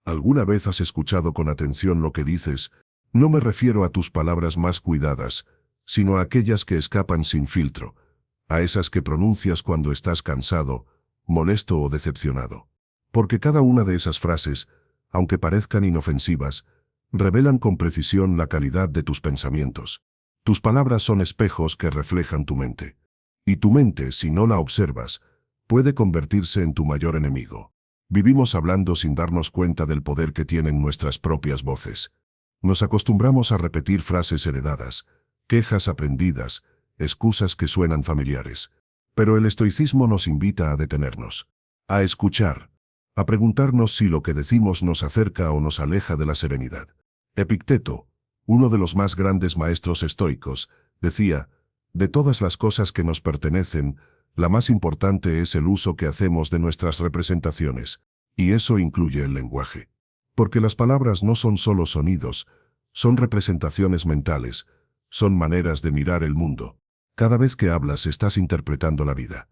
¿Alguna vez has escuchado con atención lo que dices? No me refiero a tus palabras más cuidadas, sino a aquellas que escapan sin filtro, a esas que pronuncias cuando estás cansado, molesto o decepcionado. Porque cada una de esas frases, aunque parezcan inofensivas, revelan con precisión la calidad de tus pensamientos. Tus palabras son espejos que reflejan tu mente. Y tu mente, si no la observas, puede convertirse en tu mayor enemigo. Vivimos hablando sin darnos cuenta del poder que tienen nuestras propias voces. Nos acostumbramos a repetir frases heredadas, quejas aprendidas, excusas que suenan familiares. Pero el estoicismo nos invita a detenernos, a escuchar, a preguntarnos si lo que decimos nos acerca o nos aleja de la serenidad. Epicteto, uno de los más grandes maestros estoicos, decía: de todas las cosas que nos pertenecen, la más importante es el uso que hacemos de nuestras representaciones, y eso incluye el lenguaje. Porque las palabras no son solo sonidos, son representaciones mentales, son maneras de mirar el mundo. Cada vez que hablas estás interpretando la vida.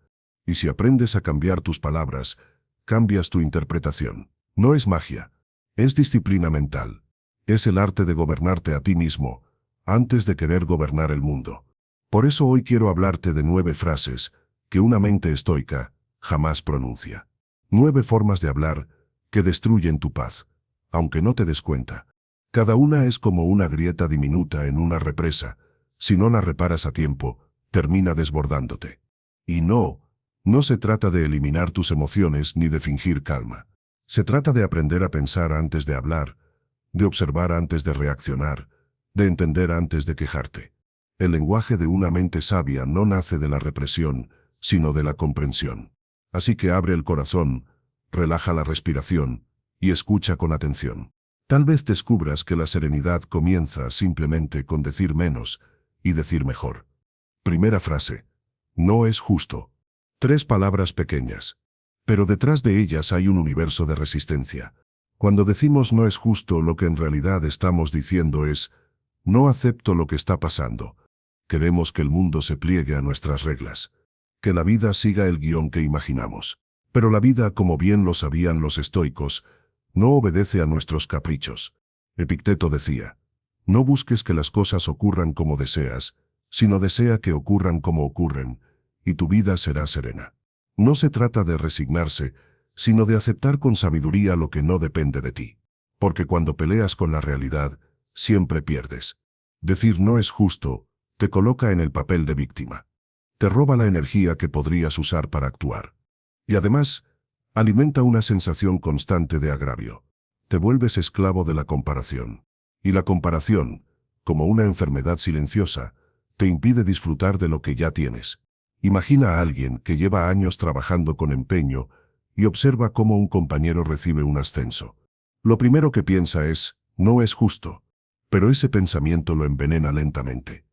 Y si aprendes a cambiar tus palabras, cambias tu interpretación. No es magia, es disciplina mental. Es el arte de gobernarte a ti mismo, antes de querer gobernar el mundo. Por eso hoy quiero hablarte de 9 frases que una mente estoica jamás pronuncia. 9 formas de hablar que destruyen tu paz, aunque no te des cuenta. Cada una es como una grieta diminuta en una represa. Si no la reparas a tiempo, termina desbordándote. Y no se trata de eliminar tus emociones ni de fingir calma. Se trata de aprender a pensar antes de hablar, de observar antes de reaccionar, de entender antes de quejarte. El lenguaje de una mente sabia no nace de la represión, sino de la comprensión. Así que abre el corazón, relaja la respiración y escucha con atención. Tal vez descubras que la serenidad comienza simplemente con decir menos y decir mejor. Primera frase: no es justo. 3 palabras pequeñas, pero detrás de ellas hay un universo de resistencia. Cuando decimos no es justo, lo que en realidad estamos diciendo es: no acepto lo que está pasando. Queremos que el mundo se pliegue a nuestras reglas, que la vida siga el guión que imaginamos. Pero la vida, como bien lo sabían los estoicos, no obedece a nuestros caprichos. Epicteto decía: no busques que las cosas ocurran como deseas, sino desea que ocurran como ocurren, y tu vida será serena. No se trata de resignarse, sino de aceptar con sabiduría lo que no depende de ti. Porque cuando peleas con la realidad, siempre pierdes. Decir no es justo te coloca en el papel de víctima. Te roba la energía que podrías usar para actuar. Y además, alimenta una sensación constante de agravio. Te vuelves esclavo de la comparación. Y la comparación, como una enfermedad silenciosa, te impide disfrutar de lo que ya tienes. Imagina a alguien que lleva años trabajando con empeño y observa cómo un compañero recibe un ascenso. Lo primero que piensa es: no es justo. Pero ese pensamiento lo envenena lentamente.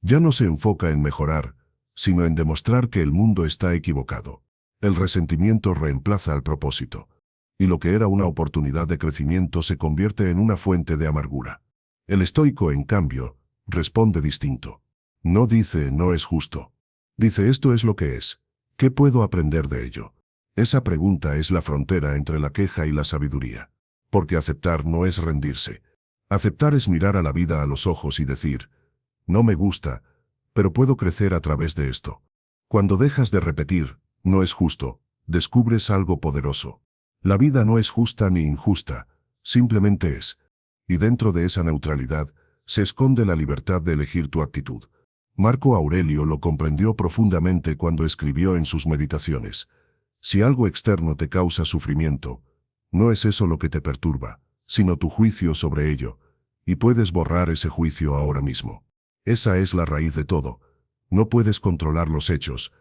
Ya no se enfoca en mejorar, sino en demostrar que el mundo está equivocado. El resentimiento reemplaza al propósito. Y lo que era una oportunidad de crecimiento se convierte en una fuente de amargura. El estoico, en cambio, responde distinto. No dice no es justo. Dice: esto es lo que es. ¿Qué puedo aprender de ello? Esa pregunta es la frontera entre la queja y la sabiduría. Porque aceptar no es rendirse. Aceptar es mirar a la vida a los ojos y decir: no me gusta, pero puedo crecer a través de esto. Cuando dejas de repetir no es justo, descubres algo poderoso. La vida no es justa ni injusta, simplemente es. Y dentro de esa neutralidad se esconde la libertad de elegir tu actitud. Marco Aurelio lo comprendió profundamente cuando escribió en sus meditaciones: si algo externo te causa sufrimiento, no es eso lo que te perturba, sino tu juicio sobre ello, y puedes borrar ese juicio ahora mismo. Esa es la raíz de todo. No puedes controlar los hechos,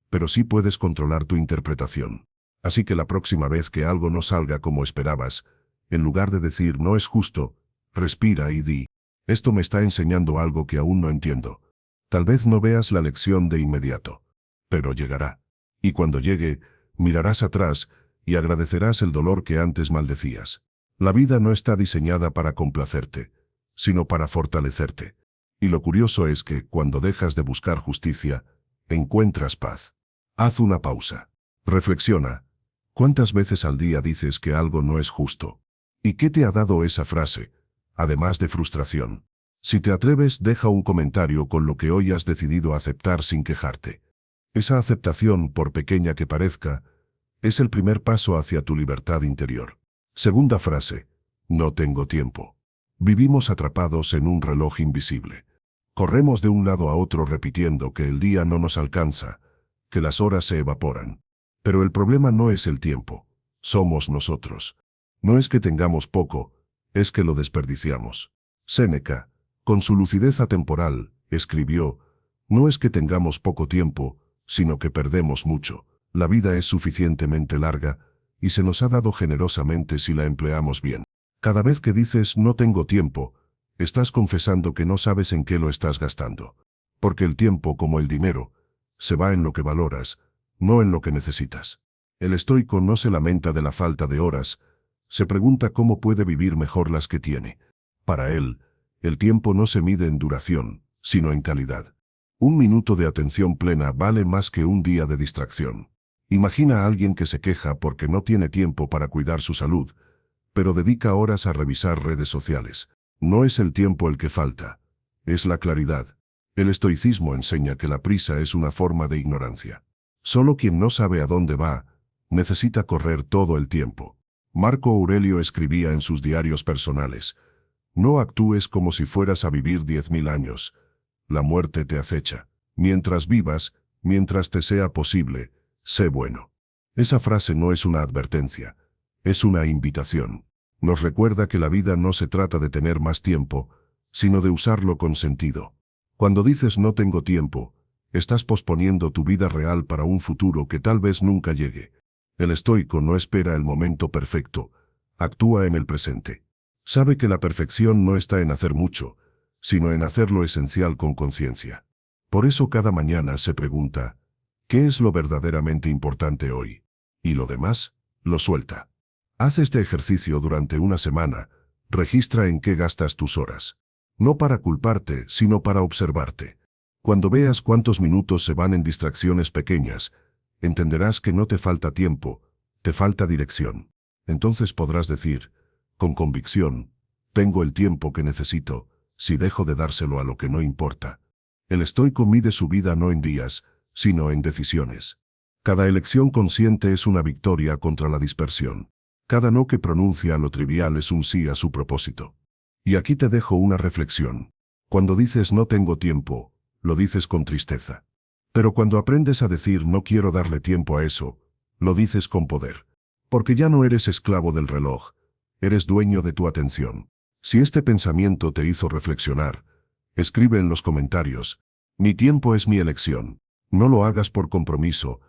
pero sí puedes controlar tu interpretación. Así que la próxima vez que algo no salga como esperabas, en lugar de decir no es justo, respira y di: esto me está enseñando algo que aún no entiendo. Tal vez no veas la lección de inmediato, pero llegará. Y cuando llegue, mirarás atrás y agradecerás el dolor que antes maldecías. La vida no está diseñada para complacerte, sino para fortalecerte. Y lo curioso es que, cuando dejas de buscar justicia, encuentras paz. Haz una pausa. Reflexiona. ¿Cuántas veces al día dices que algo no es justo? ¿Y qué te ha dado esa frase, además de frustración? Si te atreves, deja un comentario con lo que hoy has decidido aceptar sin quejarte. Esa aceptación, por pequeña que parezca, es el primer paso hacia tu libertad interior. Segunda frase: no tengo tiempo. Vivimos atrapados en un reloj invisible. Corremos de un lado a otro repitiendo que el día no nos alcanza, que las horas se evaporan. Pero el problema no es el tiempo, somos nosotros. No es que tengamos poco, es que lo desperdiciamos. Séneca, con su lucidez atemporal, escribió: no es que tengamos poco tiempo, sino que perdemos mucho. La vida es suficientemente larga, y se nos ha dado generosamente si la empleamos bien. Cada vez que dices no tengo tiempo, estás confesando que no sabes en qué lo estás gastando. Porque el tiempo, como el dinero, se va en lo que valoras, no en lo que necesitas. El estoico no se lamenta de la falta de horas, se pregunta cómo puede vivir mejor las que tiene. Para él, el tiempo no se mide en duración, sino en calidad. Un minuto de atención plena vale más que un día de distracción. Imagina a alguien que se queja porque no tiene tiempo para cuidar su salud, pero dedica horas a revisar redes sociales. No es el tiempo el que falta, es la claridad. El estoicismo enseña que la prisa es una forma de ignorancia. Solo quien no sabe a dónde va, necesita correr todo el tiempo. Marco Aurelio escribía en sus diarios personales: no actúes como si fueras a vivir 10.000 años. La muerte te acecha. Mientras vivas, mientras te sea posible, sé bueno. Esa frase no es una advertencia, es una invitación. Nos recuerda que la vida no se trata de tener más tiempo, sino de usarlo con sentido. Cuando dices no tengo tiempo, estás posponiendo tu vida real para un futuro que tal vez nunca llegue. El estoico no espera el momento perfecto, actúa en el presente. Sabe que la perfección no está en hacer mucho, sino en hacer lo esencial con conciencia. Por eso cada mañana se pregunta: ¿qué es lo verdaderamente importante hoy? Y lo demás, lo suelta. Haz este ejercicio durante una semana, registra en qué gastas tus horas. No para culparte, sino para observarte. Cuando veas cuántos minutos se van en distracciones pequeñas, entenderás que no te falta tiempo, te falta dirección. Entonces podrás decir, con convicción: tengo el tiempo que necesito, si dejo de dárselo a lo que no importa. El estoico mide su vida no en días, sino en decisiones. Cada elección consciente es una victoria contra la dispersión. Cada no que pronuncia a lo trivial es un sí a su propósito. Y aquí te dejo una reflexión. Cuando dices no tengo tiempo, lo dices con tristeza. Pero cuando aprendes a decir no quiero darle tiempo a eso, lo dices con poder. Porque ya no eres esclavo del reloj, eres dueño de tu atención. Si este pensamiento te hizo reflexionar, escribe en los comentarios: mi tiempo es mi elección. No lo hagas por compromiso,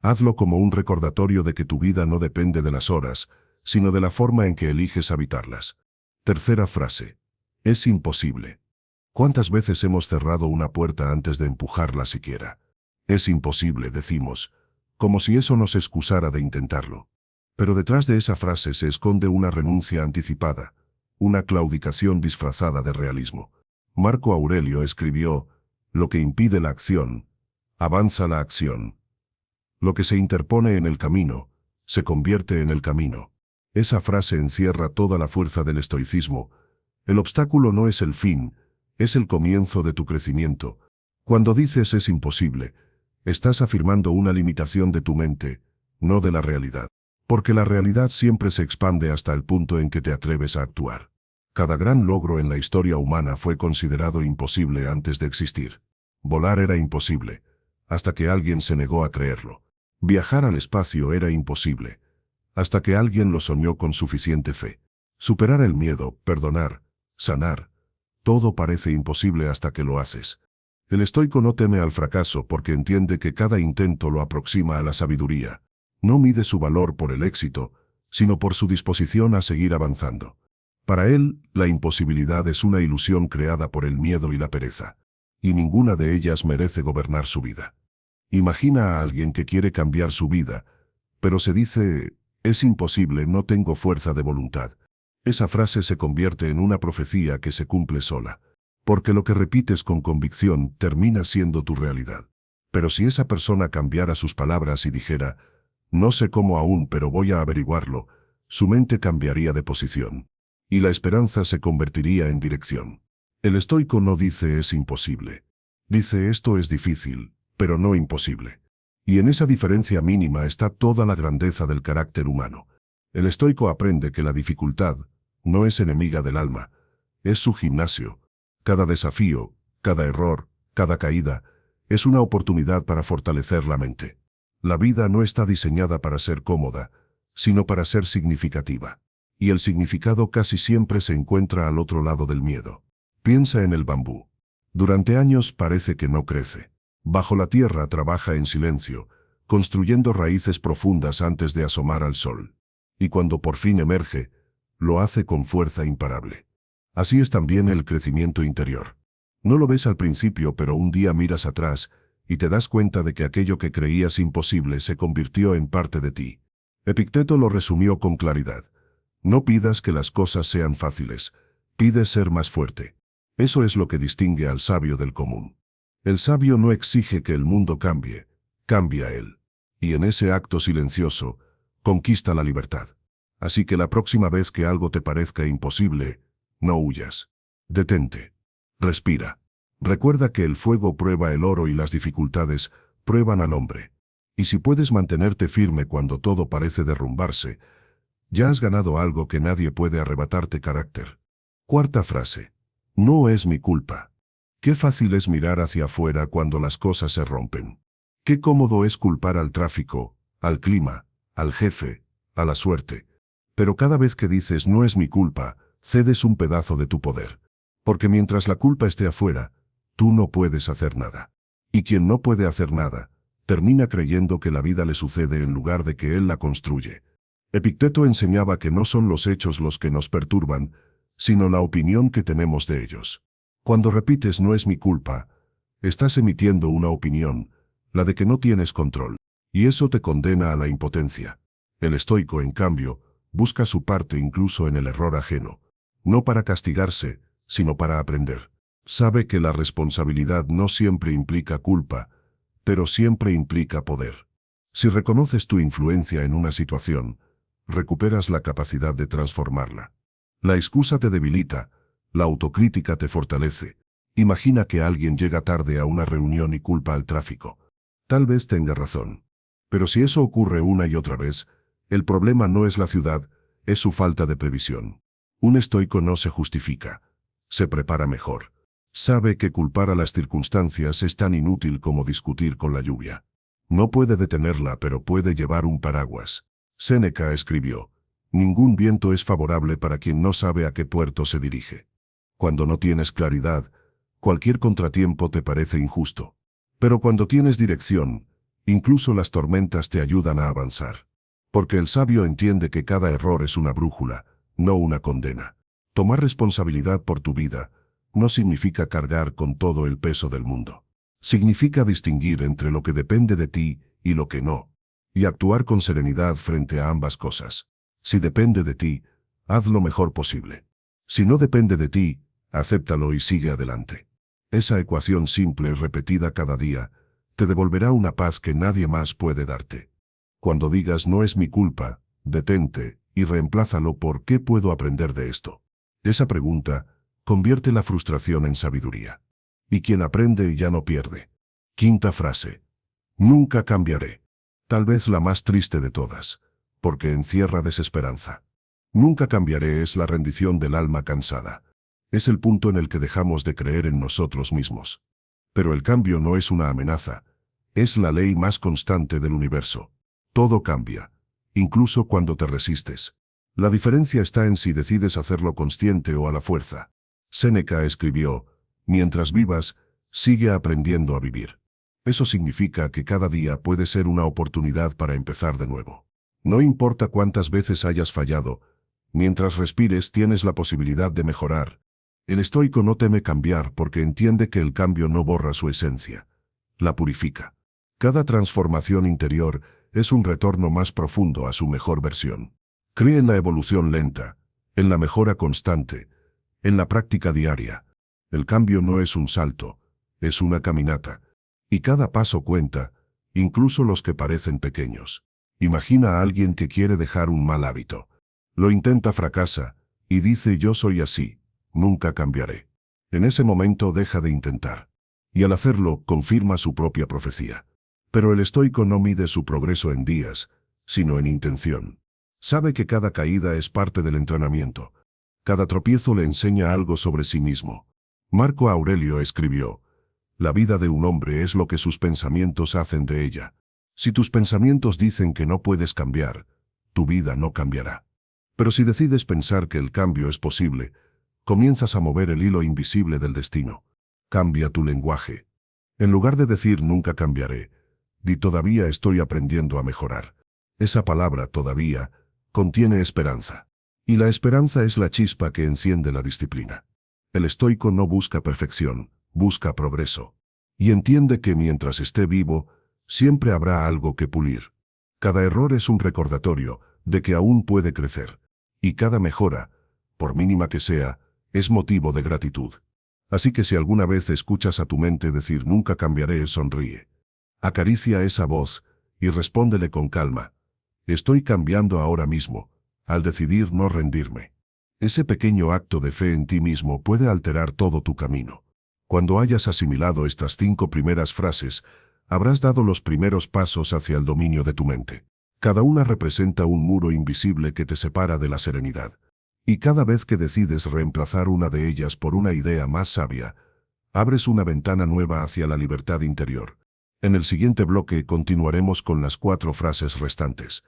hazlo como un recordatorio de que tu vida no depende de las horas, sino de la forma en que eliges habitarlas. Tercera frase: es imposible. ¿Cuántas veces hemos cerrado una puerta antes de empujarla siquiera? Es imposible, decimos, como si eso nos excusara de intentarlo. Pero detrás de esa frase se esconde una renuncia anticipada, una claudicación disfrazada de realismo. Marco Aurelio escribió: lo que impide la acción, avanza la acción. Lo que se interpone en el camino, se convierte en el camino. Esa frase encierra toda la fuerza del estoicismo. El obstáculo no es el fin, es el comienzo de tu crecimiento. Cuando dices es imposible, estás afirmando una limitación de tu mente, no de la realidad. Porque la realidad siempre se expande hasta el punto en que te atreves a actuar. Cada gran logro en la historia humana fue considerado imposible antes de existir. Volar era imposible, hasta que alguien se negó a creerlo. Viajar al espacio era imposible, hasta que alguien lo soñó con suficiente fe. Superar el miedo, perdonar, sanar, todo parece imposible hasta que lo haces. El estoico no teme al fracaso porque entiende que cada intento lo aproxima a la sabiduría. No mide su valor por el éxito, sino por su disposición a seguir avanzando. Para él, la imposibilidad es una ilusión creada por el miedo y la pereza, y ninguna de ellas merece gobernar su vida. Imagina a alguien que quiere cambiar su vida, pero se dice: es imposible, no tengo fuerza de voluntad. Esa frase se convierte en una profecía que se cumple sola, porque lo que repites con convicción termina siendo tu realidad. Pero si esa persona cambiara sus palabras y dijera: no sé cómo aún, pero voy a averiguarlo, su mente cambiaría de posición. Y la esperanza se convertiría en dirección. El estoico no dice es imposible. Dice esto es difícil, pero no imposible. Y en esa diferencia mínima está toda la grandeza del carácter humano. El estoico aprende que la dificultad no es enemiga del alma, es su gimnasio. Cada desafío, cada error, cada caída, es una oportunidad para fortalecer la mente. La vida no está diseñada para ser cómoda, sino para ser significativa. Y el significado casi siempre se encuentra al otro lado del miedo. Piensa en el bambú. Durante años parece que no crece. Bajo la tierra trabaja en silencio, construyendo raíces profundas antes de asomar al sol. Y cuando por fin emerge, lo hace con fuerza imparable. Así es también el crecimiento interior. No lo ves al principio, pero un día miras atrás y te das cuenta de que aquello que creías imposible se convirtió en parte de ti. Epicteto lo resumió con claridad. No pidas que las cosas sean fáciles, pide ser más fuerte. Eso es lo que distingue al sabio del común. El sabio no exige que el mundo cambie, cambia él. Y en ese acto silencioso, conquista la libertad. Así que la próxima vez que algo te parezca imposible, no huyas. Detente. Respira. Recuerda que el fuego prueba el oro y las dificultades prueban al hombre. Y si puedes mantenerte firme cuando todo parece derrumbarse, ya has ganado algo que nadie puede arrebatarte: carácter. Cuarta frase. No es mi culpa. Qué fácil es mirar hacia afuera cuando las cosas se rompen. Qué cómodo es culpar al tráfico, al clima, al jefe, a la suerte. Pero cada vez que dices no es mi culpa, cedes un pedazo de tu poder. Porque mientras la culpa esté afuera, tú no puedes hacer nada. Y quien no puede hacer nada, termina creyendo que la vida le sucede en lugar de que él la construye. Epicteto enseñaba que no son los hechos los que nos perturban, sino la opinión que tenemos de ellos. Cuando repites no es mi culpa, estás emitiendo una opinión, la de que no tienes control, y eso te condena a la impotencia. El estoico, en cambio, busca su parte incluso en el error ajeno, no para castigarse, sino para aprender. Sabe que la responsabilidad no siempre implica culpa, pero siempre implica poder. Si reconoces tu influencia en una situación, recuperas la capacidad de transformarla. La excusa te debilita, la autocrítica te fortalece. Imagina que alguien llega tarde a una reunión y culpa al tráfico. Tal vez tenga razón. Pero si eso ocurre una y otra vez, el problema no es la ciudad, es su falta de previsión. Un estoico no se justifica, se prepara mejor. Sabe que culpar a las circunstancias es tan inútil como discutir con la lluvia. No puede detenerla, pero puede llevar un paraguas. Séneca escribió: ningún viento es favorable para quien no sabe a qué puerto se dirige. Cuando no tienes claridad, cualquier contratiempo te parece injusto. Pero cuando tienes dirección, incluso las tormentas te ayudan a avanzar. Porque el sabio entiende que cada error es una brújula, no una condena. Tomar responsabilidad por tu vida no significa cargar con todo el peso del mundo. Significa distinguir entre lo que depende de ti y lo que no, y actuar con serenidad frente a ambas cosas. Si depende de ti, haz lo mejor posible. Si no depende de ti, acéptalo y sigue adelante. Esa ecuación simple, repetida cada día, te devolverá una paz que nadie más puede darte. Cuando digas no es mi culpa, detente y reemplázalo por ¿qué puedo aprender de esto? Esa pregunta convierte la frustración en sabiduría. Y quien aprende ya no pierde. Quinta frase. Nunca cambiaré. Tal vez la más triste de todas, porque encierra desesperanza. Nunca cambiaré es la rendición del alma cansada. Es el punto en el que dejamos de creer en nosotros mismos. Pero el cambio no es una amenaza, es la ley más constante del universo. Todo cambia, incluso cuando te resistes. La diferencia está en si decides hacerlo consciente o a la fuerza. Séneca escribió: mientras vivas, sigue aprendiendo a vivir. Eso significa que cada día puede ser una oportunidad para empezar de nuevo. No importa cuántas veces hayas fallado, mientras respires tienes la posibilidad de mejorar. El estoico no teme cambiar porque entiende que el cambio no borra su esencia, la purifica. Cada transformación interior es un retorno más profundo a su mejor versión. Cree en la evolución lenta, en la mejora constante, en la práctica diaria. El cambio no es un salto, es una caminata. Y cada paso cuenta, incluso los que parecen pequeños. Imagina a alguien que quiere dejar un mal hábito. Lo intenta, fracasa, y dice yo soy así, nunca cambiaré. En ese momento deja de intentar. Y al hacerlo, confirma su propia profecía. Pero el estoico no mide su progreso en días, sino en intención. Sabe que cada caída es parte del entrenamiento. Cada tropiezo le enseña algo sobre sí mismo. Marco Aurelio escribió: la vida de un hombre es lo que sus pensamientos hacen de ella. Si tus pensamientos dicen que no puedes cambiar, tu vida no cambiará. Pero si decides pensar que el cambio es posible, comienzas a mover el hilo invisible del destino. Cambia tu lenguaje. En lugar de decir nunca cambiaré, di todavía estoy aprendiendo a mejorar. Esa palabra todavía contiene esperanza. Y la esperanza es la chispa que enciende la disciplina. El estoico no busca perfección, busca progreso. Y entiende que mientras esté vivo, siempre habrá algo que pulir. Cada error es un recordatorio de que aún puede crecer. Y cada mejora, por mínima que sea, es motivo de gratitud. Así que si alguna vez escuchas a tu mente decir nunca cambiaré, sonríe. Acaricia esa voz y respóndele con calma: estoy cambiando ahora mismo, al decidir no rendirme. Ese pequeño acto de fe en ti mismo puede alterar todo tu camino. Cuando hayas asimilado estas 5 primeras frases, habrás dado los primeros pasos hacia el dominio de tu mente. Cada una representa un muro invisible que te separa de la serenidad. Y cada vez que decides reemplazar una de ellas por una idea más sabia, abres una ventana nueva hacia la libertad interior. En el siguiente bloque continuaremos con las 4 frases restantes.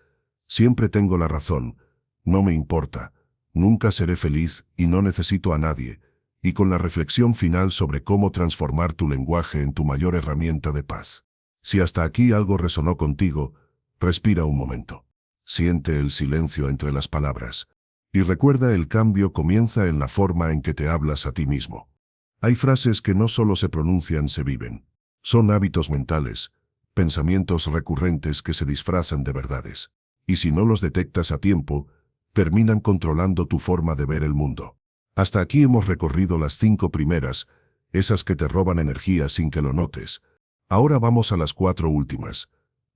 Siempre tengo la razón, no me importa, nunca seré feliz y no necesito a nadie, y con la reflexión final sobre cómo transformar tu lenguaje en tu mayor herramienta de paz. Si hasta aquí algo resonó contigo, respira un momento. Siente el silencio entre las palabras. Y recuerda, el cambio comienza en la forma en que te hablas a ti mismo. Hay frases que no solo se pronuncian, se viven. Son hábitos mentales, pensamientos recurrentes que se disfrazan de verdades. Y si no los detectas a tiempo, terminan controlando tu forma de ver el mundo. Hasta aquí hemos recorrido las 5 primeras, esas que te roban energía sin que lo notes. Ahora vamos a las 4 últimas,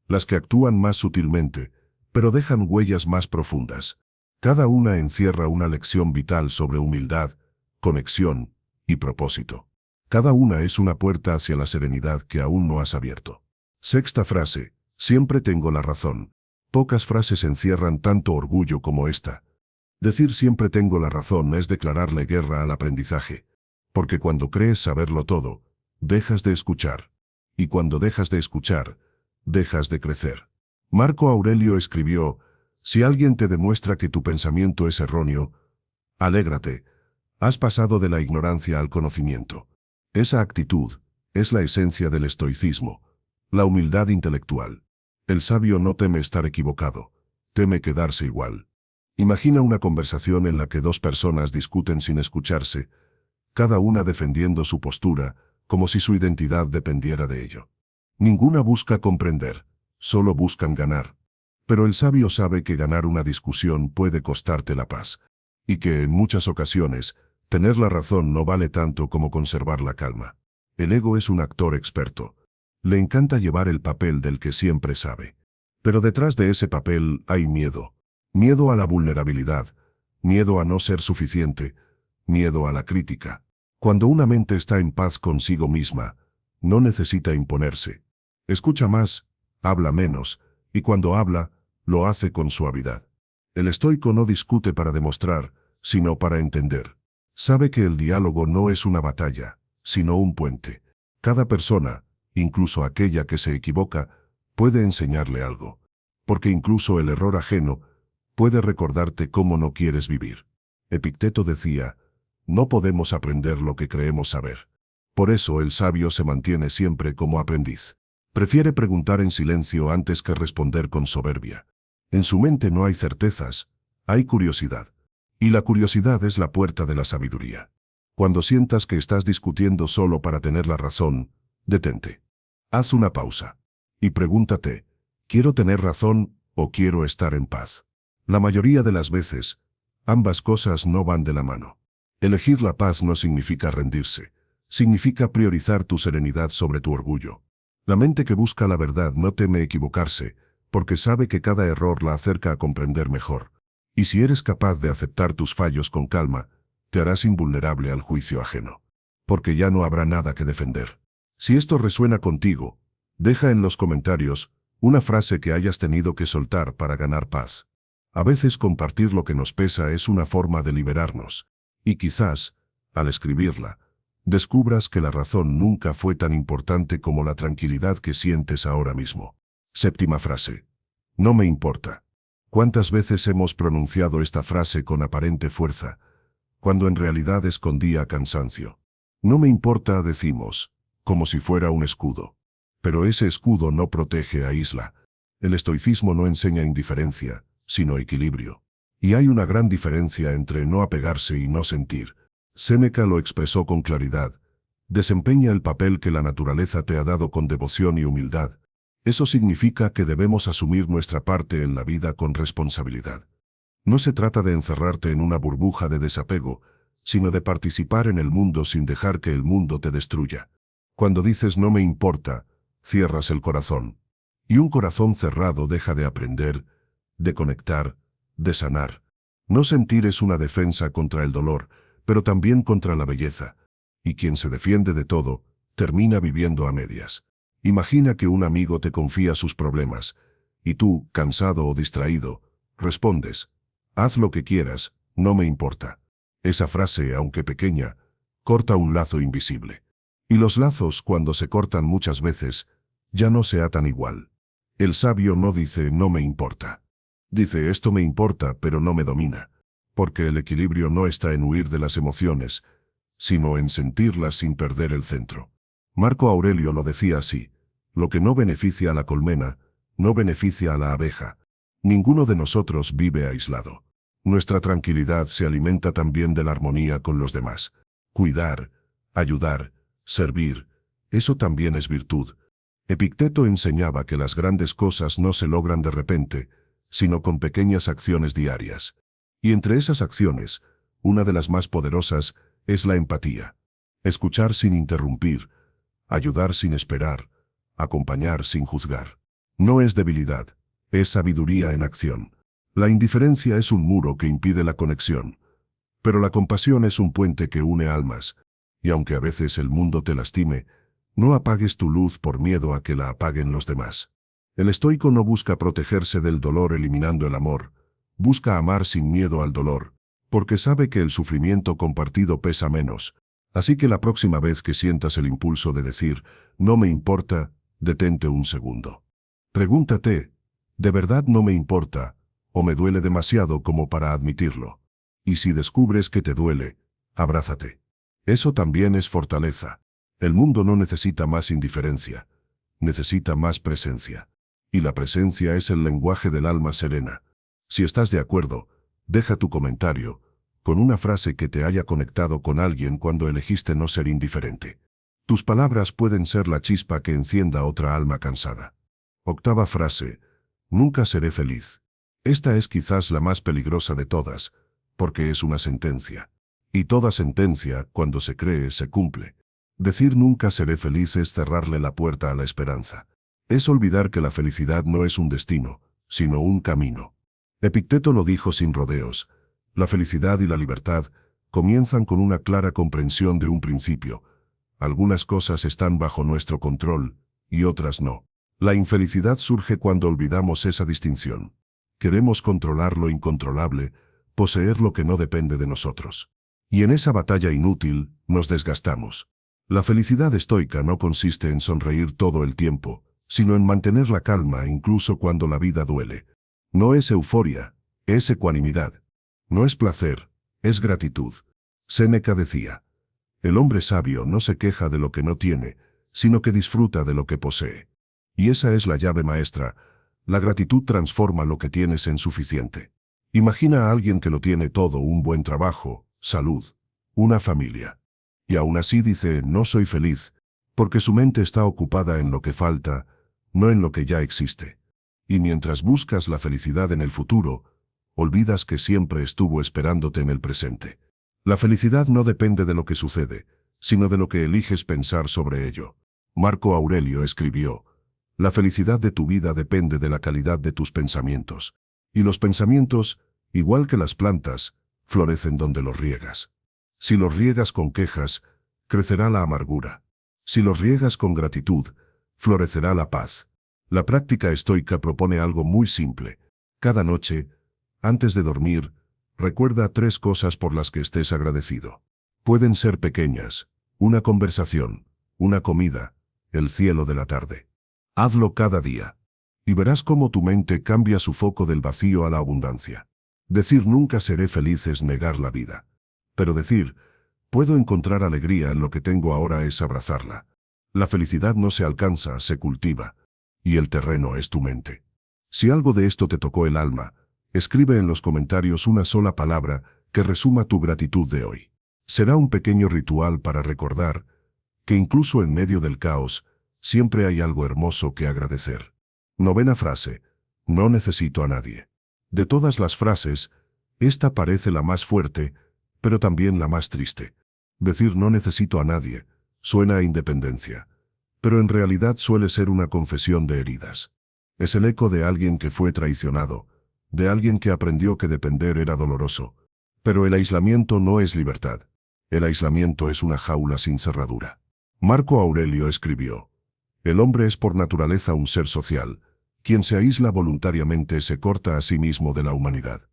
las que actúan más sutilmente, pero dejan huellas más profundas. Cada una encierra una lección vital sobre humildad, conexión y propósito. Cada una es una puerta hacia la serenidad que aún no has abierto. Sexta frase: siempre tengo la razón. Pocas frases encierran tanto orgullo como esta. Decir siempre tengo la razón es declararle guerra al aprendizaje. Porque cuando crees saberlo todo, dejas de escuchar. Y cuando dejas de escuchar, dejas de crecer. Marco Aurelio escribió: si alguien te demuestra que tu pensamiento es erróneo, alégrate, has pasado de la ignorancia al conocimiento. Esa actitud es la esencia del estoicismo, la humildad intelectual. El sabio no teme estar equivocado, teme quedarse igual. Imagina una conversación en la que 2 personas discuten sin escucharse, cada una defendiendo su postura, como si su identidad dependiera de ello. Ninguna busca comprender, solo buscan ganar. Pero el sabio sabe que ganar una discusión puede costarte la paz, y que en muchas ocasiones, tener la razón no vale tanto como conservar la calma. El ego es un actor experto. Le encanta llevar el papel del que siempre sabe. Pero detrás de ese papel hay miedo. Miedo a la vulnerabilidad, miedo a no ser suficiente, miedo a la crítica. Cuando una mente está en paz consigo misma, no necesita imponerse. Escucha más, habla menos, y cuando habla, lo hace con suavidad. El estoico no discute para demostrar, sino para entender. Sabe que el diálogo no es una batalla, sino un puente. Cada persona, incluso aquella que se equivoca, puede enseñarle algo. Porque incluso el error ajeno puede recordarte cómo no quieres vivir. Epicteto decía: no podemos aprender lo que creemos saber. Por eso el sabio se mantiene siempre como aprendiz. Prefiere preguntar en silencio antes que responder con soberbia. En su mente no hay certezas, hay curiosidad. Y la curiosidad es la puerta de la sabiduría. Cuando sientas que estás discutiendo solo para tener la razón, detente. Haz una pausa. Y pregúntate: ¿quiero tener razón o quiero estar en paz? La mayoría de las veces, ambas cosas no van de la mano. Elegir la paz no significa rendirse. Significa priorizar tu serenidad sobre tu orgullo. La mente que busca la verdad no teme equivocarse, porque sabe que cada error la acerca a comprender mejor. Y si eres capaz de aceptar tus fallos con calma, te harás invulnerable al juicio ajeno. Porque ya no habrá nada que defender. Si esto resuena contigo, deja en los comentarios una frase que hayas tenido que soltar para ganar paz. A veces compartir lo que nos pesa es una forma de liberarnos. Y quizás, al escribirla, descubras que la razón nunca fue tan importante como la tranquilidad que sientes ahora mismo. Séptima frase. No me importa. ¿Cuántas veces hemos pronunciado esta frase con aparente fuerza, cuando en realidad escondía cansancio? No me importa, decimos, como si fuera un escudo. Pero ese escudo no protege, aísla. El estoicismo no enseña indiferencia, sino equilibrio. Y hay una gran diferencia entre no apegarse y no sentir. Séneca lo expresó con claridad. Desempeña el papel que la naturaleza te ha dado con devoción y humildad. Eso significa que debemos asumir nuestra parte en la vida con responsabilidad. No se trata de encerrarte en una burbuja de desapego, sino de participar en el mundo sin dejar que el mundo te destruya. Cuando dices no me importa, cierras el corazón. Y un corazón cerrado deja de aprender, de conectar, de sanar. No sentir es una defensa contra el dolor, pero también contra la belleza. Y quien se defiende de todo, termina viviendo a medias. Imagina que un amigo te confía sus problemas, y tú, cansado o distraído, respondes, haz lo que quieras, no me importa. Esa frase, aunque pequeña, corta un lazo invisible. Y los lazos, cuando se cortan muchas veces, ya no se atan igual. El sabio no dice no me importa. Dice esto me importa pero no me domina. Porque el equilibrio no está en huir de las emociones, sino en sentirlas sin perder el centro. Marco Aurelio lo decía así: lo que no beneficia a la colmena, no beneficia a la abeja. Ninguno de nosotros vive aislado. Nuestra tranquilidad se alimenta también de la armonía con los demás. Cuidar, ayudar, servir, eso también es virtud. Epicteto enseñaba que las grandes cosas no se logran de repente, sino con pequeñas acciones diarias. Y entre esas acciones, una de las más poderosas es la empatía. Escuchar sin interrumpir, ayudar sin esperar, acompañar sin juzgar. No es debilidad, es sabiduría en acción. La indiferencia es un muro que impide la conexión, pero la compasión es un puente que une almas, y aunque a veces el mundo te lastime, no apagues tu luz por miedo a que la apaguen los demás. El estoico no busca protegerse del dolor eliminando el amor, busca amar sin miedo al dolor, porque sabe que el sufrimiento compartido pesa menos. Así que la próxima vez que sientas el impulso de decir, no me importa, detente un segundo. Pregúntate, ¿de verdad no me importa, o me duele demasiado como para admitirlo? Y si descubres que te duele, abrázate. Eso también es fortaleza. El mundo no necesita más indiferencia, necesita más presencia. Y la presencia es el lenguaje del alma serena. Si estás de acuerdo, deja tu comentario, con una frase que te haya conectado con alguien cuando elegiste no ser indiferente. Tus palabras pueden ser la chispa que encienda otra alma cansada. Octava frase: nunca seré feliz. Esta es quizás la más peligrosa de todas, porque es una sentencia. Y toda sentencia, cuando se cree, se cumple. Decir nunca seré feliz es cerrarle la puerta a la esperanza. Es olvidar que la felicidad no es un destino, sino un camino. Epicteto lo dijo sin rodeos: la felicidad y la libertad comienzan con una clara comprensión de un principio. Algunas cosas están bajo nuestro control, y otras no. La infelicidad surge cuando olvidamos esa distinción. Queremos controlar lo incontrolable, poseer lo que no depende de nosotros. Y en esa batalla inútil, nos desgastamos. La felicidad estoica no consiste en sonreír todo el tiempo, sino en mantener la calma incluso cuando la vida duele. No es euforia, es ecuanimidad. No es placer, es gratitud. Séneca decía: el hombre sabio no se queja de lo que no tiene, sino que disfruta de lo que posee. Y esa es la llave maestra. La gratitud transforma lo que tienes en suficiente. Imagina a alguien que lo tiene todo: un buen trabajo, salud, una familia. Y aún así dice, no soy feliz, porque su mente está ocupada en lo que falta, no en lo que ya existe. Y mientras buscas la felicidad en el futuro, olvidas que siempre estuvo esperándote en el presente. La felicidad no depende de lo que sucede, sino de lo que eliges pensar sobre ello. Marco Aurelio escribió: la felicidad de tu vida depende de la calidad de tus pensamientos. Y los pensamientos Igual que las plantas, florecen donde los riegas. Si los riegas con quejas, crecerá la amargura. Si los riegas con gratitud, florecerá la paz. La práctica estoica propone algo muy simple. Cada noche, antes de dormir, recuerda 3 cosas por las que estés agradecido. Pueden ser pequeñas: una conversación, una comida, el cielo de la tarde. Hazlo cada día, y verás cómo tu mente cambia su foco del vacío a la abundancia. Decir nunca seré feliz es negar la vida. Pero decir, puedo encontrar alegría en lo que tengo ahora es abrazarla. La felicidad no se alcanza, se cultiva. Y el terreno es tu mente. Si algo de esto te tocó el alma, escribe en los comentarios una sola palabra que resuma tu gratitud de hoy. Será un pequeño ritual para recordar que incluso en medio del caos, siempre hay algo hermoso que agradecer. 9ª frase. No necesito a nadie. De todas las frases, esta parece la más fuerte, pero también la más triste. Decir no necesito a nadie suena a independencia, pero en realidad suele ser una confesión de heridas. Es el eco de alguien que fue traicionado, de alguien que aprendió que depender era doloroso. Pero el aislamiento no es libertad. El aislamiento es una jaula sin cerradura. Marco Aurelio escribió: el hombre es por naturaleza un ser social. Quien se aísla voluntariamente se corta a sí mismo de la humanidad.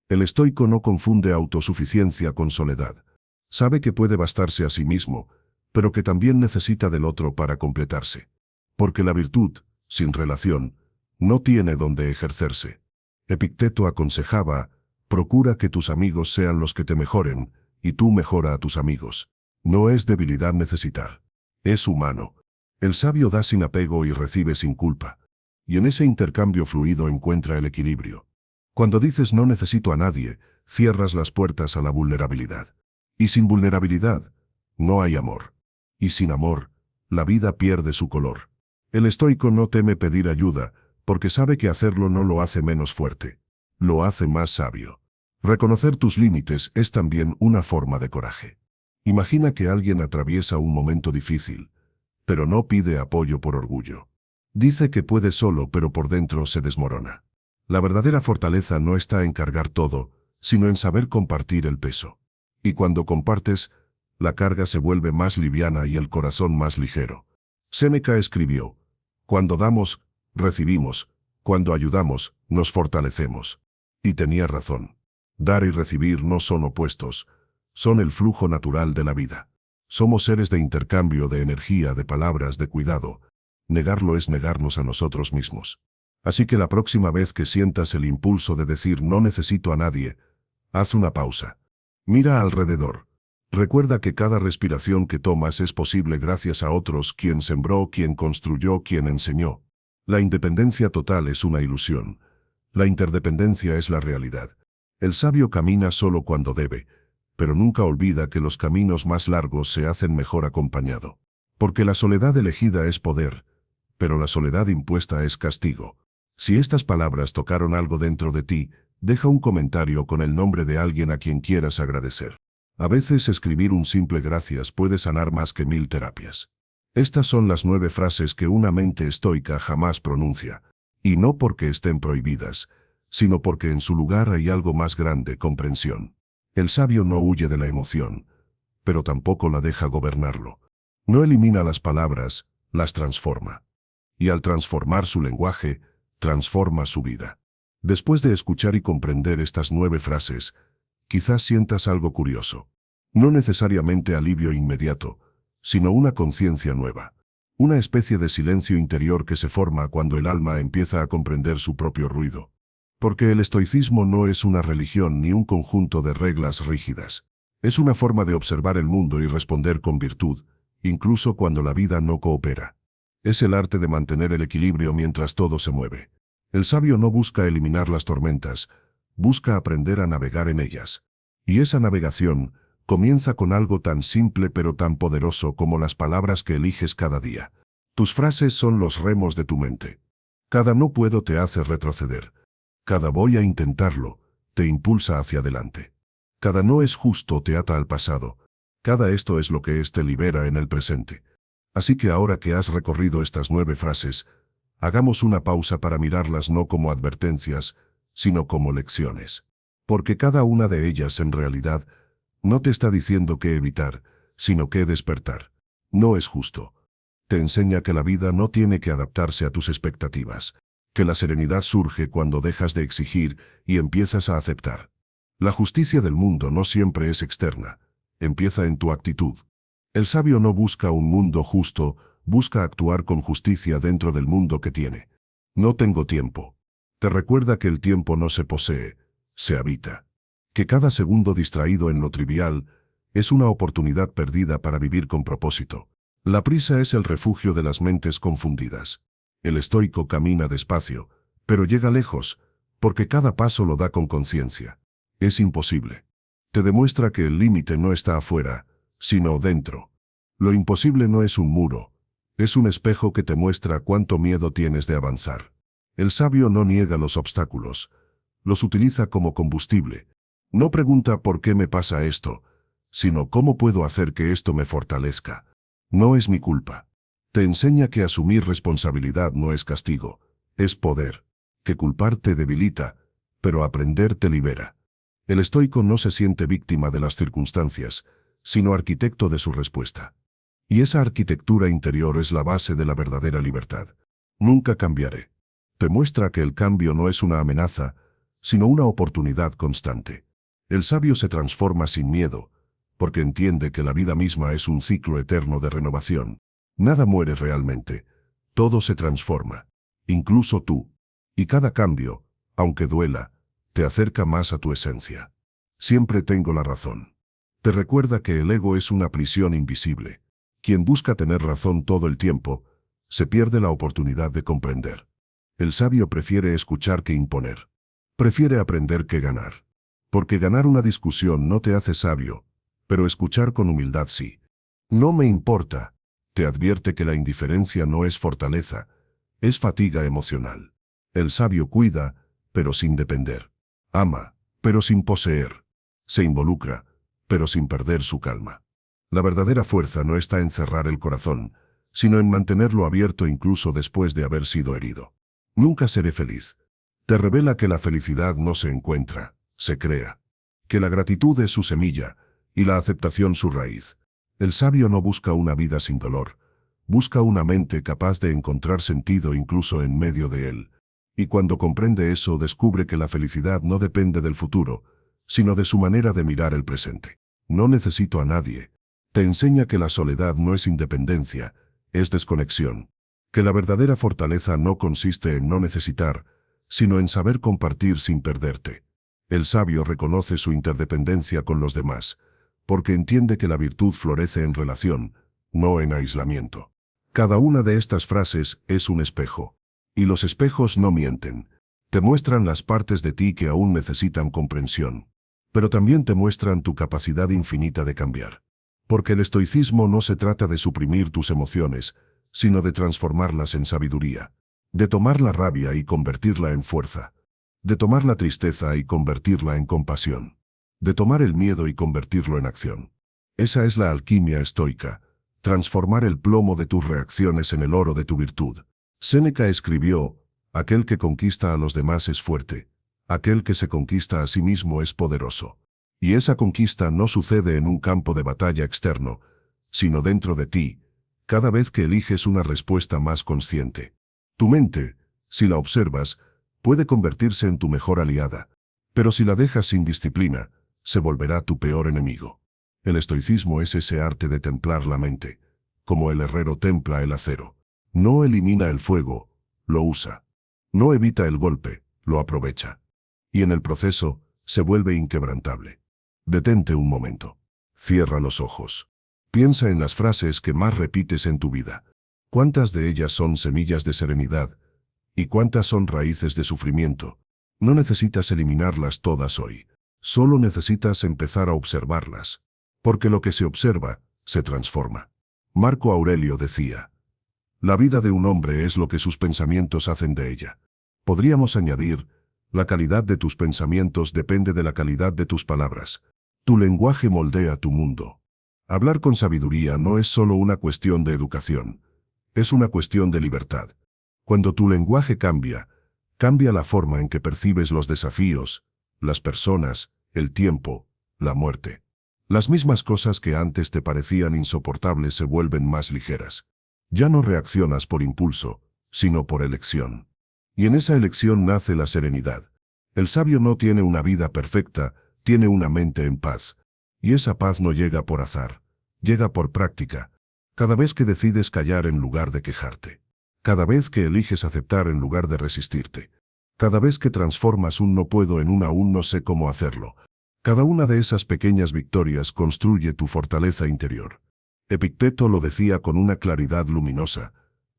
El estoico no confunde autosuficiencia con soledad. Sabe que puede bastarse a sí mismo, pero que también necesita del otro para completarse. Porque la virtud, sin relación, no tiene donde ejercerse. Epicteto aconsejaba: procura que tus amigos sean los que te mejoren, y tú mejora a tus amigos. No es debilidad necesitar. Es humano. El sabio da sin apego y recibe sin culpa. Y en ese intercambio fluido encuentra el equilibrio. Cuando dices no necesito a nadie, cierras las puertas a la vulnerabilidad. Y sin vulnerabilidad, no hay amor. Y sin amor, la vida pierde su color. El estoico no teme pedir ayuda, porque sabe que hacerlo no lo hace menos fuerte. Lo hace más sabio. Reconocer tus límites es también una forma de coraje. Imagina que alguien atraviesa un momento difícil, pero no pide apoyo por orgullo. Dice que puede solo, pero por dentro se desmorona. La verdadera fortaleza no está en cargar todo, sino en saber compartir el peso. Y cuando compartes, la carga se vuelve más liviana y el corazón más ligero. Séneca escribió: cuando damos, recibimos; cuando ayudamos, nos fortalecemos. Y tenía razón. Dar y recibir no son opuestos, son el flujo natural de la vida. Somos seres de intercambio, de energía, de palabras, de cuidado. Negarlo es negarnos a nosotros mismos. Así que la próxima vez que sientas el impulso de decir no necesito a nadie, haz una pausa. Mira alrededor. Recuerda que cada respiración que tomas es posible gracias a otros, quien sembró, quien construyó, quien enseñó. La independencia total es una ilusión. La interdependencia es la realidad. El sabio camina solo cuando debe, pero nunca olvida que los caminos más largos se hacen mejor acompañado. Porque la soledad elegida es poder, pero la soledad impuesta es castigo. Si estas palabras tocaron algo dentro de ti, deja un comentario con el nombre de alguien a quien quieras agradecer. A veces escribir un simple gracias puede sanar más que 1000 terapias. Estas son las 9 frases que una mente estoica jamás pronuncia, y no porque estén prohibidas, sino porque en su lugar hay algo más grande: comprensión. El sabio no huye de la emoción, pero tampoco la deja gobernarlo. No elimina las palabras, las transforma. Y al transformar su lenguaje, transforma su vida. Después de escuchar y comprender estas 9 frases, quizás sientas algo curioso. No necesariamente alivio inmediato, sino una conciencia nueva. Una especie de silencio interior que se forma cuando el alma empieza a comprender su propio ruido. Porque el estoicismo no es una religión ni un conjunto de reglas rígidas. Es una forma de observar el mundo y responder con virtud, incluso cuando la vida no coopera. Es el arte de mantener el equilibrio mientras todo se mueve. El sabio no busca eliminar las tormentas, busca aprender a navegar en ellas. Y esa navegación comienza con algo tan simple pero tan poderoso como las palabras que eliges cada día. Tus frases son los remos de tu mente. Cada no puedo te hace retroceder. Cada voy a intentarlo te impulsa hacia adelante. Cada no es justo te ata al pasado. Cada esto es lo que te libera en el presente. Así que ahora que has recorrido estas 9 frases, hagamos una pausa para mirarlas no como advertencias, sino como lecciones. porque cada una de ellas en realidad no te está diciendo qué evitar, sino qué despertar. No es justo. Te enseña que la vida no tiene que adaptarse a tus expectativas, que la serenidad surge cuando dejas de exigir y empiezas a aceptar. La justicia del mundo no siempre es externa, empieza en tu actitud. El sabio no busca un mundo justo, busca actuar con justicia dentro del mundo que tiene. No tengo tiempo. Te recuerda que el tiempo no se posee, se habita. Que cada segundo distraído en lo trivial es una oportunidad perdida para vivir con propósito. La prisa es el refugio de las mentes confundidas. El estoico camina despacio, pero llega lejos, porque cada paso lo da con conciencia. Es imposible. Te demuestra que el límite no está afuera, sino dentro. Lo imposible no es un muro, es un espejo que te muestra cuánto miedo tienes de avanzar. El sabio no niega los obstáculos, los utiliza como combustible. No pregunta por qué me pasa esto, sino cómo puedo hacer que esto me fortalezca. No es mi culpa. Te enseña que asumir responsabilidad no es castigo, es poder. Que culpar te debilita, pero aprender te libera. El estoico no se siente víctima de las circunstancias, sino arquitecto de su respuesta. Y esa arquitectura interior es la base de la verdadera libertad. Nunca cambiaré. Te muestra que el cambio no es una amenaza, sino una oportunidad constante. El sabio se transforma sin miedo, porque entiende que la vida misma es un ciclo eterno de renovación. Nada muere realmente, todo se transforma, incluso tú. Y cada cambio, aunque duela, te acerca más a tu esencia. Siempre tengo la razón. Te recuerda que el ego es una prisión invisible. Quien busca tener razón todo el tiempo, se pierde la oportunidad de comprender. El sabio prefiere escuchar que imponer. Prefiere aprender que ganar. Porque ganar una discusión no te hace sabio, pero escuchar con humildad sí. No me importa. Te advierte que la indiferencia no es fortaleza, es fatiga emocional. El sabio cuida, pero sin depender. Ama, pero sin poseer. Se involucra, pero sin perder su calma. La verdadera fuerza no está en cerrar el corazón, sino en mantenerlo abierto incluso después de haber sido herido. Nunca seré feliz. Te revela que la felicidad no se encuentra, se crea. Que la gratitud es su semilla, y la aceptación su raíz. El sabio no busca una vida sin dolor, busca una mente capaz de encontrar sentido incluso en medio de él. Y cuando comprende eso, descubre que la felicidad no depende del futuro, sino de su manera de mirar el presente. No necesito a nadie. Te enseña que la soledad no es independencia, es desconexión. Que la verdadera fortaleza no consiste en no necesitar, sino en saber compartir sin perderte. El sabio reconoce su interdependencia con los demás, porque entiende que la virtud florece en relación, no en aislamiento. Cada una de estas frases es un espejo. Y los espejos no mienten. Te muestran las partes de ti que aún necesitan comprensión. Pero también te muestran tu capacidad infinita de cambiar. Porque el estoicismo no se trata de suprimir tus emociones, sino de transformarlas en sabiduría. De tomar la rabia y convertirla en fuerza. De tomar la tristeza y convertirla en compasión. De tomar el miedo y convertirlo en acción. Esa es la alquimia estoica. Transformar el plomo de tus reacciones en el oro de tu virtud. Séneca escribió, aquel que conquista a los demás es fuerte, aquel que se conquista a sí mismo es poderoso. Y esa conquista no sucede en un campo de batalla externo, sino dentro de ti, cada vez que eliges una respuesta más consciente. Tu mente, si la observas, puede convertirse en tu mejor aliada, pero si la dejas sin disciplina, se volverá tu peor enemigo. El estoicismo es ese arte de templar la mente, como el herrero templa el acero. No elimina el fuego, lo usa. No evita el golpe, lo aprovecha. Y en el proceso, se vuelve inquebrantable. Detente un momento. Cierra los ojos. Piensa en las frases que más repites en tu vida. ¿Cuántas de ellas son semillas de serenidad? ¿Y cuántas son raíces de sufrimiento? No necesitas eliminarlas todas hoy. Solo necesitas empezar a observarlas. Porque lo que se observa, se transforma. Marco Aurelio decía, la vida de un hombre es lo que sus pensamientos hacen de ella. Podríamos añadir, la calidad de tus pensamientos depende de la calidad de tus palabras. Tu lenguaje moldea tu mundo. Hablar con sabiduría no es solo una cuestión de educación, es una cuestión de libertad. Cuando tu lenguaje cambia, cambia la forma en que percibes los desafíos, las personas, el tiempo, la muerte. Las mismas cosas que antes te parecían insoportables se vuelven más ligeras. Ya no reaccionas por impulso, sino por elección. Y en esa elección nace la serenidad. El sabio no tiene una vida perfecta, tiene una mente en paz. Y esa paz no llega por azar, llega por práctica. Cada vez que decides callar en lugar de quejarte. Cada vez que eliges aceptar en lugar de resistirte. Cada vez que transformas un no puedo en un aún no sé cómo hacerlo. Cada una de esas pequeñas victorias construye tu fortaleza interior. Epicteto lo decía con una claridad luminosa.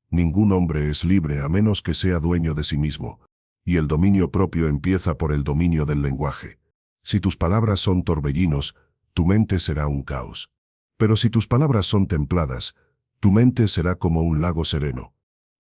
Ningún hombre es libre a menos que sea dueño de sí mismo. Y el dominio propio empieza por el dominio del lenguaje. Si tus palabras son torbellinos, tu mente será un caos. Pero si tus palabras son templadas, tu mente será como un lago sereno.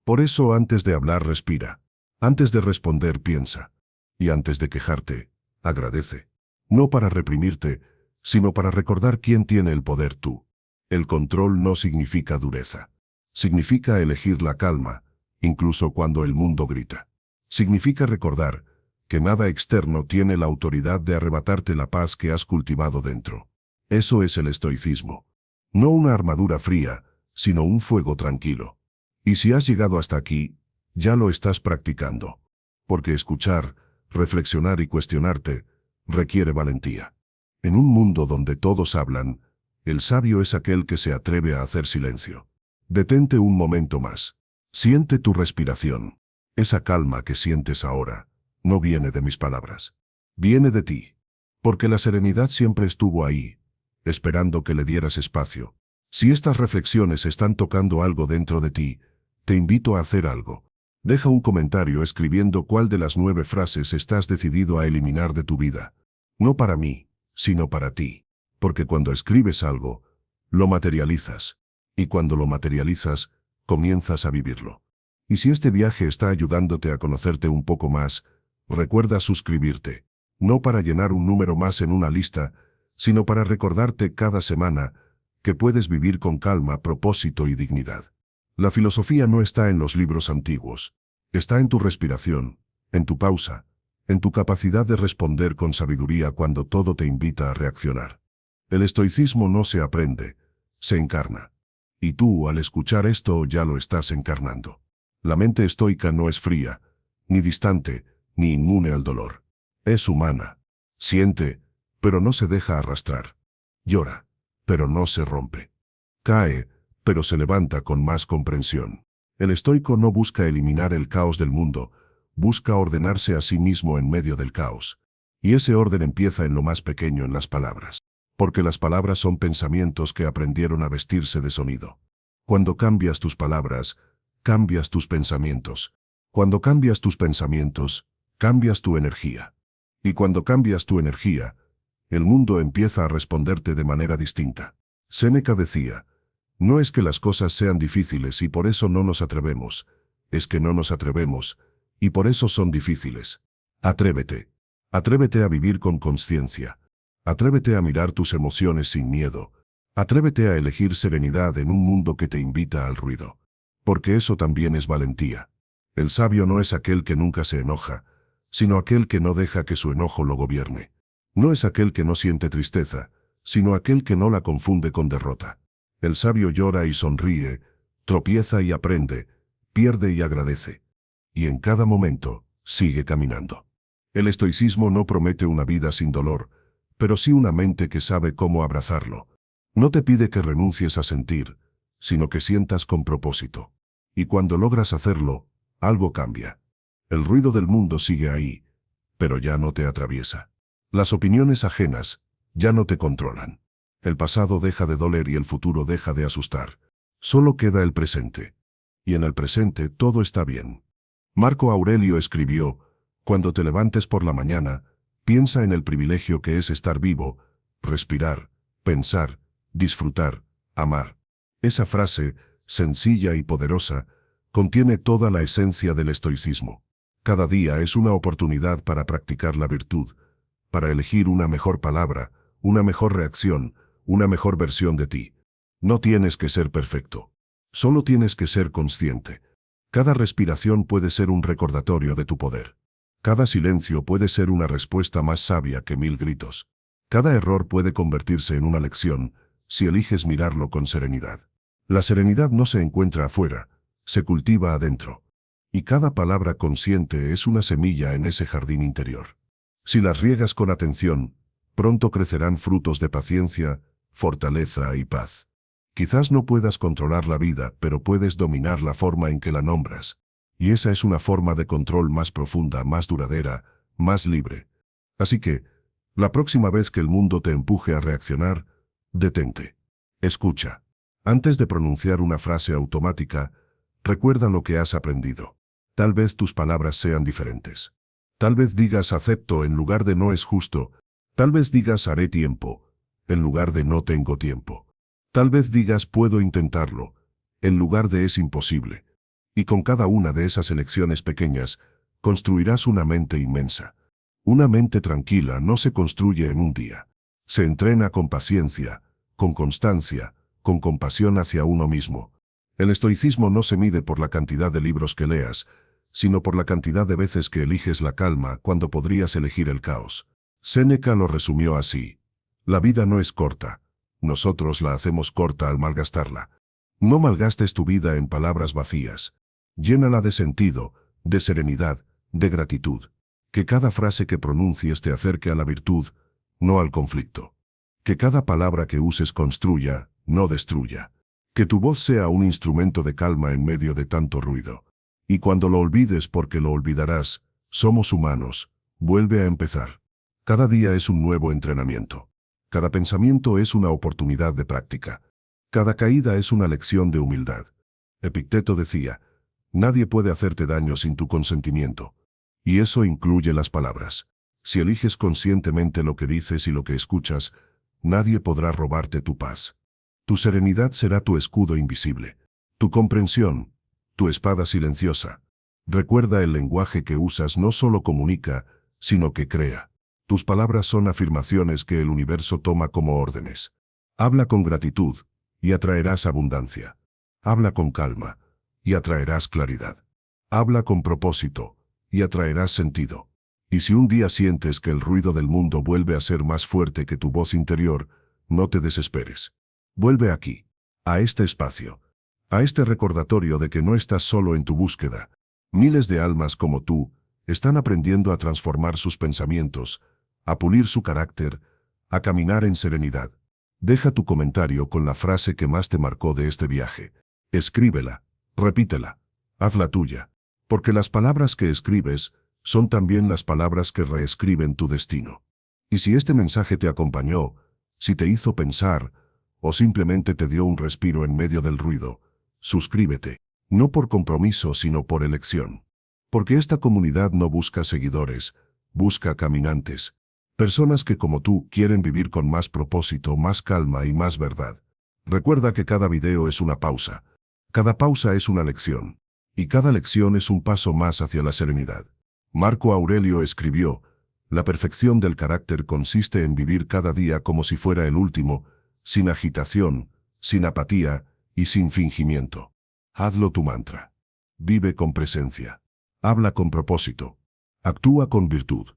Por eso antes de hablar respira. Antes de responder piensa. Y antes de quejarte, agradece. No para reprimirte, sino para recordar quién tiene el poder tú. El control no significa dureza. Significa elegir la calma, incluso cuando el mundo grita. Significa recordar que nada externo tiene la autoridad de arrebatarte la paz que has cultivado dentro. Eso es el estoicismo. No una armadura fría, sino un fuego tranquilo. Y si has llegado hasta aquí, ya lo estás practicando. Porque escuchar, reflexionar y cuestionarte requiere valentía. En un mundo donde todos hablan, el sabio es aquel que se atreve a hacer silencio. Detente un momento más. Siente tu respiración. Esa calma que sientes ahora no viene de mis palabras. Viene de ti. Porque la serenidad siempre estuvo ahí, esperando que le dieras espacio. Si estas reflexiones están tocando algo dentro de ti, te invito a hacer algo. Deja un comentario escribiendo cuál de las 9 frases estás decidido a eliminar de tu vida. No para mí, sino para ti. Porque cuando escribes algo, lo materializas. Y cuando lo materializas, comienzas a vivirlo. Y si este viaje está ayudándote a conocerte un poco más, recuerda suscribirte. No para llenar un número más en una lista, sino para recordarte cada semana que puedes vivir con calma, propósito y dignidad. La filosofía no está en los libros antiguos. Está en tu respiración, en tu pausa, en tu capacidad de responder con sabiduría cuando todo te invita a reaccionar. El estoicismo no se aprende, se encarna. Y tú, al escuchar esto, ya lo estás encarnando. La mente estoica no es fría, ni distante, ni inmune al dolor. Es humana. Siente, pero no se deja arrastrar. Llora, pero no se rompe. Cae, pero se levanta con más comprensión. El estoico no busca eliminar el caos del mundo, busca ordenarse a sí mismo en medio del caos. Y ese orden empieza en lo más pequeño, en las palabras. Porque las palabras son pensamientos que aprendieron a vestirse de sonido. Cuando cambias tus palabras, cambias tus pensamientos. Cuando cambias tus pensamientos, cambias tu energía. Y cuando cambias tu energía, el mundo empieza a responderte de manera distinta. Séneca decía, no es que las cosas sean difíciles y por eso no nos atrevemos, es que no nos atrevemos, y por eso son difíciles. Atrévete. Atrévete a vivir con conciencia. Atrévete a mirar tus emociones sin miedo. Atrévete a elegir serenidad en un mundo que te invita al ruido. Porque eso también es valentía. El sabio no es aquel que nunca se enoja, sino aquel que no deja que su enojo lo gobierne. No es aquel que no siente tristeza, sino aquel que no la confunde con derrota. El sabio llora y sonríe, tropieza y aprende, pierde y agradece. Y en cada momento, sigue caminando. El estoicismo no promete una vida sin dolor, pero sí una mente que sabe cómo abrazarlo. No te pide que renuncies a sentir, sino que sientas con propósito. Y cuando logras hacerlo, algo cambia. El ruido del mundo sigue ahí, pero ya no te atraviesa. Las opiniones ajenas ya no te controlan. El pasado deja de doler y el futuro deja de asustar. Solo queda el presente. Y en el presente todo está bien. Marco Aurelio escribió, cuando te levantes por la mañana, piensa en el privilegio que es estar vivo, respirar, pensar, disfrutar, amar. Esa frase, sencilla y poderosa, contiene toda la esencia del estoicismo. Cada día es una oportunidad para practicar la virtud, para elegir una mejor palabra, una mejor reacción, una mejor versión de ti. No tienes que ser perfecto. Solo tienes que ser consciente. Cada respiración puede ser un recordatorio de tu poder. Cada silencio puede ser una respuesta más sabia que 1000 gritos. Cada error puede convertirse en una lección si eliges mirarlo con serenidad. La serenidad no se encuentra afuera, se cultiva adentro. Y cada palabra consciente es una semilla en ese jardín interior. Si las riegas con atención, pronto crecerán frutos de paciencia, fortaleza y paz. Quizás no puedas controlar la vida, pero puedes dominar la forma en que la nombras. Y esa es una forma de control más profunda, más duradera, más libre. Así que, la próxima vez que el mundo te empuje a reaccionar, detente. Escucha. Antes de pronunciar una frase automática, recuerda lo que has aprendido. Tal vez tus palabras sean diferentes. Tal vez digas acepto en lugar de no es justo. Tal vez digas haré tiempo, en lugar de no tengo tiempo. Tal vez digas puedo intentarlo, en lugar de es imposible. Y con cada una de esas elecciones pequeñas, construirás una mente inmensa. Una mente tranquila no se construye en un día. Se entrena con paciencia, con constancia, con compasión hacia uno mismo. El estoicismo no se mide por la cantidad de libros que leas, sino por la cantidad de veces que eliges la calma cuando podrías elegir el caos. Séneca lo resumió así: la vida no es corta, nosotros la hacemos corta al malgastarla. No malgastes tu vida en palabras vacías. Llénala de sentido, de serenidad, de gratitud. Que cada frase que pronuncies te acerque a la virtud, no al conflicto. Que cada palabra que uses construya, no destruya. Que tu voz sea un instrumento de calma en medio de tanto ruido. Y cuando lo olvides, porque lo olvidarás, somos humanos, vuelve a empezar. Cada día es un nuevo entrenamiento. Cada pensamiento es una oportunidad de práctica. Cada caída es una lección de humildad. Epicteto decía: nadie puede hacerte daño sin tu consentimiento. Y eso incluye las palabras. Si eliges conscientemente lo que dices y lo que escuchas, nadie podrá robarte tu paz. Tu serenidad será tu escudo invisible. Tu comprensión, tu espada silenciosa. Recuerda, el lenguaje que usas no solo comunica, sino que crea. Tus palabras son afirmaciones que el universo toma como órdenes. Habla con gratitud, y atraerás abundancia. Habla con calma, y atraerás claridad. Habla con propósito, y atraerás sentido. Y si un día sientes que el ruido del mundo vuelve a ser más fuerte que tu voz interior, no te desesperes. Vuelve aquí, a este espacio, a este recordatorio de que no estás solo en tu búsqueda. Miles de almas como tú están aprendiendo a transformar sus pensamientos, a pulir su carácter, a caminar en serenidad. Deja tu comentario con la frase que más te marcó de este viaje. Escríbela, repítela, hazla tuya, porque las palabras que escribes son también las palabras que reescriben tu destino. Y si este mensaje te acompañó, si te hizo pensar, o simplemente te dio un respiro en medio del ruido, suscríbete, no por compromiso sino por elección. Porque esta comunidad no busca seguidores, busca caminantes. Personas que como tú quieren vivir con más propósito, más calma y más verdad. Recuerda que cada video es una pausa. Cada pausa es una lección. Y cada lección es un paso más hacia la serenidad. Marco Aurelio escribió: la perfección del carácter consiste en vivir cada día como si fuera el último, sin agitación, sin apatía y sin fingimiento. Hazlo tu mantra. Vive con presencia. Habla con propósito. Actúa con virtud.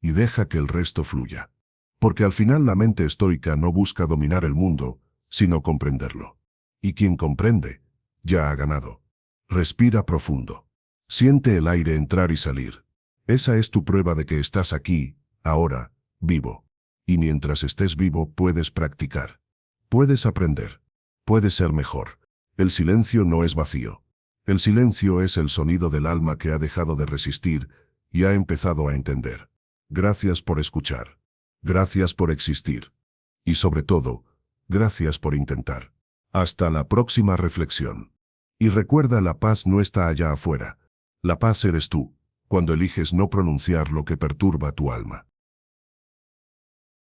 Y deja que el resto fluya. Porque al final la mente estoica no busca dominar el mundo, sino comprenderlo. Y quien comprende, ya ha ganado. Respira profundo. Siente el aire entrar y salir. Esa es tu prueba de que estás aquí, ahora, vivo. Y mientras estés vivo puedes practicar. Puedes aprender. Puedes ser mejor. El silencio no es vacío. El silencio es el sonido del alma que ha dejado de resistir y ha empezado a entender. Gracias por escuchar. Gracias por existir. Y sobre todo, gracias por intentar. Hasta la próxima reflexión. Y recuerda, la paz no está allá afuera. La paz eres tú, cuando eliges no pronunciar lo que perturba tu alma.